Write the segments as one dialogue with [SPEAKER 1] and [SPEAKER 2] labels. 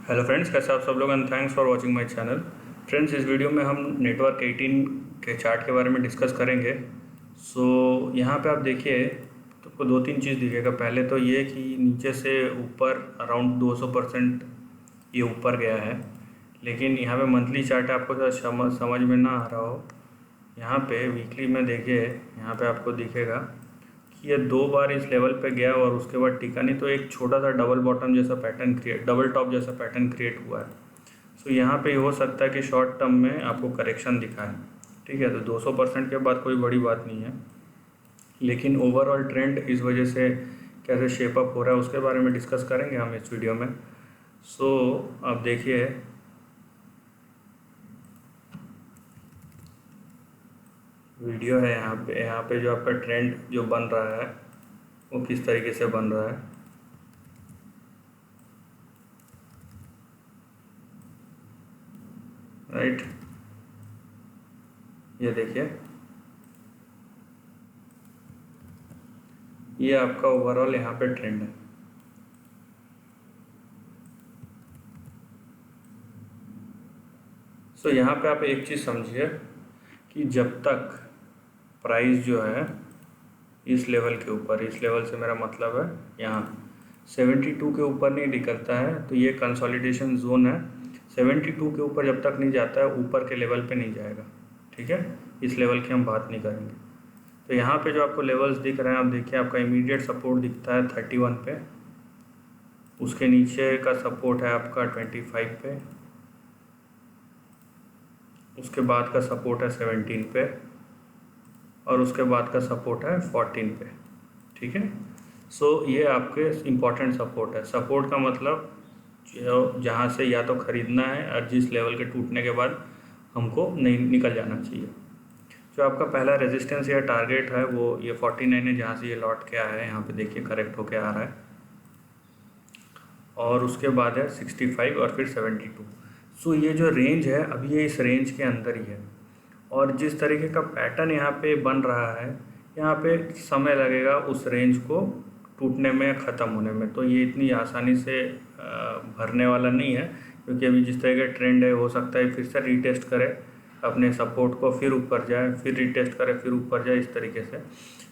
[SPEAKER 1] Hello friends, कैसे आप सब लोग and thanks for watching my channel. Friends, इस वीडियो में हम नेटवर्क 18 के चार्ट के बारे में डिस्कस करेंगे। यहाँ पे आप देखिए तो आपको दो तीन चीज़ दिखेगा। पहले तो ये कि नीचे से ऊपर अराउंड 200% ये ऊपर गया है, लेकिन यहाँ पे मंथली चार्ट आपको समझ में ना आ रहा हो। यहाँ पे वीकली में देखिए, यहाँ पे आपको दिखेगा कि ये दो बार इस लेवल पे गया और उसके बाद टिका नहीं, तो एक छोटा सा डबल टॉप जैसा पैटर्न क्रिएट हुआ है। यहाँ पे हो सकता है कि शॉर्ट टर्म में आपको करेक्शन दिखाए। ठीक है, तो 200% के बाद कोई बड़ी बात नहीं है, लेकिन ओवरऑल ट्रेंड इस वजह से कैसे शेप अप हो रहा है उसके बारे में डिस्कस करेंगे हम इस वीडियो में। आप देखिए, वीडियो है यहाँ पे जो आपका ट्रेंड जो बन रहा है वो किस तरीके से बन रहा है। राइट, ये देखिए, ये आपका ओवरऑल यहाँ पे ट्रेंड है। यहाँ पे आप एक चीज़ समझिए कि जब तक प्राइस जो है इस लेवल के ऊपर, इस लेवल से मेरा मतलब है यहाँ 72 के ऊपर नहीं निकलता है, तो ये कंसोलिडेशन जोन है। 72 के ऊपर जब तक नहीं जाता है, ऊपर के लेवल पे नहीं जाएगा। ठीक है, इस लेवल की हम बात नहीं करेंगे। तो यहाँ पे जो आपको लेवल्स दिख रहे हैं, आप देखिए, आपका इमीडिएट सपोर्ट दिखता है 31 पे, उसके नीचे का सपोर्ट है आपका 25 पे, उसके बाद का सपोर्ट है 17 पे, और उसके बाद का सपोर्ट है 14 पे। ठीक है, ये आपके इम्पॉर्टेंट सपोर्ट है। सपोर्ट का मतलब जहाँ से या तो ख़रीदना है और जिस लेवल के टूटने के बाद हमको नहीं निकल जाना चाहिए। जो आपका पहला रेजिस्टेंस या टारगेट है वो ये 49 है, जहाँ से ये लौट के आया है। यहाँ पे देखिए करेक्ट होके आ रहा है, और उसके बाद है 65 और फिर 72। ये जो रेंज है अभी ये इस रेंज के अंदर ही है, और जिस तरीके का पैटर्न यहाँ पे बन रहा है, यहाँ पे समय लगेगा उस रेंज को टूटने में, ख़त्म होने में। तो ये इतनी आसानी से भरने वाला नहीं है, क्योंकि अभी जिस तरह का ट्रेंड है, हो सकता है फिर से रीटेस्ट करे अपने सपोर्ट को, फिर ऊपर जाए, फिर रीटेस्ट करे, फिर ऊपर जाए, इस तरीके से।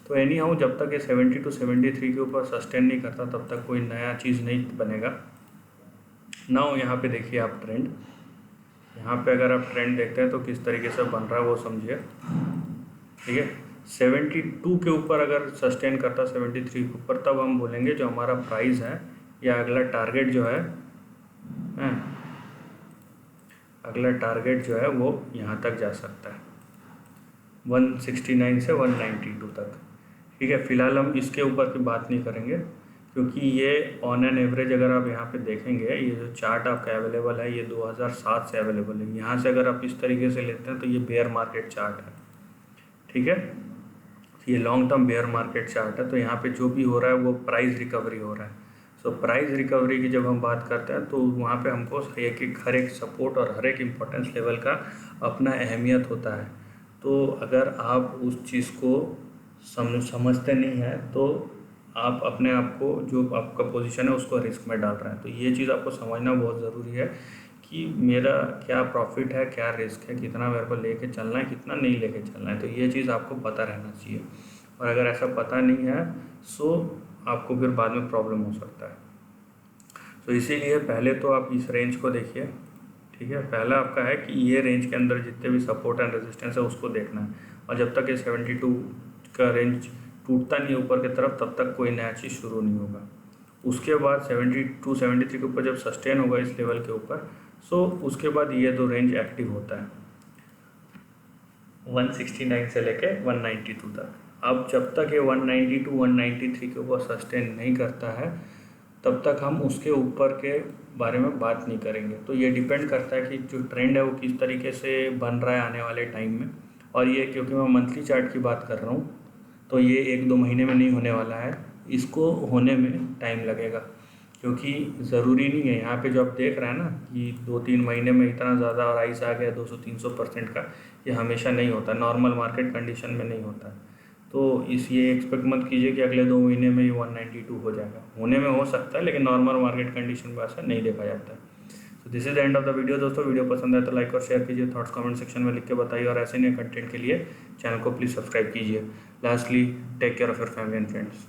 [SPEAKER 1] तो एनी हाउ, जब तक ये 72 73 के ऊपर सस्टेन नहीं करता, तब तक कोई नया चीज़ नहीं बनेगा। नाउ यहाँ पे देखिए आप ट्रेंड, यहाँ पे अगर आप ट्रेंड देखते हैं तो किस तरीके से बन रहा है वो समझिए। ठीक है, 72 के ऊपर अगर सस्टेन करता, 73 के ऊपर, तब हम बोलेंगे जो हमारा प्राइस है या अगला टारगेट जो है, अगला टारगेट जो है वो यहाँ तक जा सकता है, 169 से 192 तक। ठीक है, फिलहाल हम इसके ऊपर की बात नहीं करेंगे, क्योंकि ये ऑन एन एवरेज अगर आप यहाँ पे देखेंगे, ये जो चार्ट आपका अवेलेबल है ये 2007 से अवेलेबल है। यहाँ से अगर आप इस तरीके से लेते हैं तो ये बेयर मार्केट चार्ट है। ठीक है, ये long term bear market chart है। तो यहाँ पे जो भी हो रहा है वो प्राइस रिकवरी हो रहा है। प्राइस रिकवरी की जब हम बात करते हैं तो वहाँ पे हमको हर एक सपोर्ट और हर एक इम्पोर्टेंस लेवल का अपना अहमियत होता है। तो अगर आप उस चीज़ को समझते नहीं हैं तो आप अपने आप को, जो आपका पोजीशन है, उसको रिस्क में डाल रहे हैं। तो ये चीज़ आपको समझना बहुत ज़रूरी है कि मेरा क्या प्रॉफिट है, क्या रिस्क है, कितना मेरे को लेके चलना है, कितना नहीं लेके चलना है। तो ये चीज़ आपको पता रहना चाहिए, और अगर ऐसा पता नहीं है आपको फिर बाद में प्रॉब्लम हो सकता है। इसीलिए पहले तो आप इस रेंज को देखिए। ठीक है, पहला आपका है कि ये रेंज के अंदर जितने भी सपोर्ट एंड रेजिस्टेंस है उसको देखना है, और जब तक ये 72 का रेंज टूटता नहीं ऊपर की तरफ, तब तक कोई नया चीज़ शुरू नहीं होगा। उसके बाद 72 73 के ऊपर जब सस्टेन होगा इस लेवल के ऊपर, उसके बाद ये दो रेंज एक्टिव होता है, 169 से लेके 192 तक। अब जब तक ये 192 193 के ऊपर सस्टेन नहीं करता है, तब तक हम उसके ऊपर के बारे में बात नहीं करेंगे। तो ये डिपेंड करता है कि जो ट्रेंड है वो किस तरीके से बन रहा है आने वाले टाइम में। और ये क्योंकि मैं मंथली चार्ट की बात कर रहा हूँ, तो ये 1-2 महीने में नहीं होने वाला है, इसको होने में टाइम लगेगा, क्योंकि ज़रूरी नहीं है। यहाँ पे जो आप देख रहे हैं ना कि 2-3 महीने में इतना ज़्यादा राइस आ गया 200-300% का, ये हमेशा नहीं होता, नॉर्मल मार्केट कंडीशन में नहीं होता। तो ये एक्सपेक्ट मत कीजिए कि अगले 2 महीने में ये 192 हो जाएगा। होने में हो सकता है, लेकिन नॉर्मल मार्केट कंडीशन में ऐसा नहीं देखा जाता है। So this is the end of the video दोस्तों। वीडियो पसंद आए तो लाइक और शेयर कीजिए, थॉट्स कमेंट सेक्शन में लिख के बताइए, और ऐसे नए कंटेंट के लिए चैनल को प्लीज़ सब्सक्राइब कीजिए। Lastly, take care of your family and friends.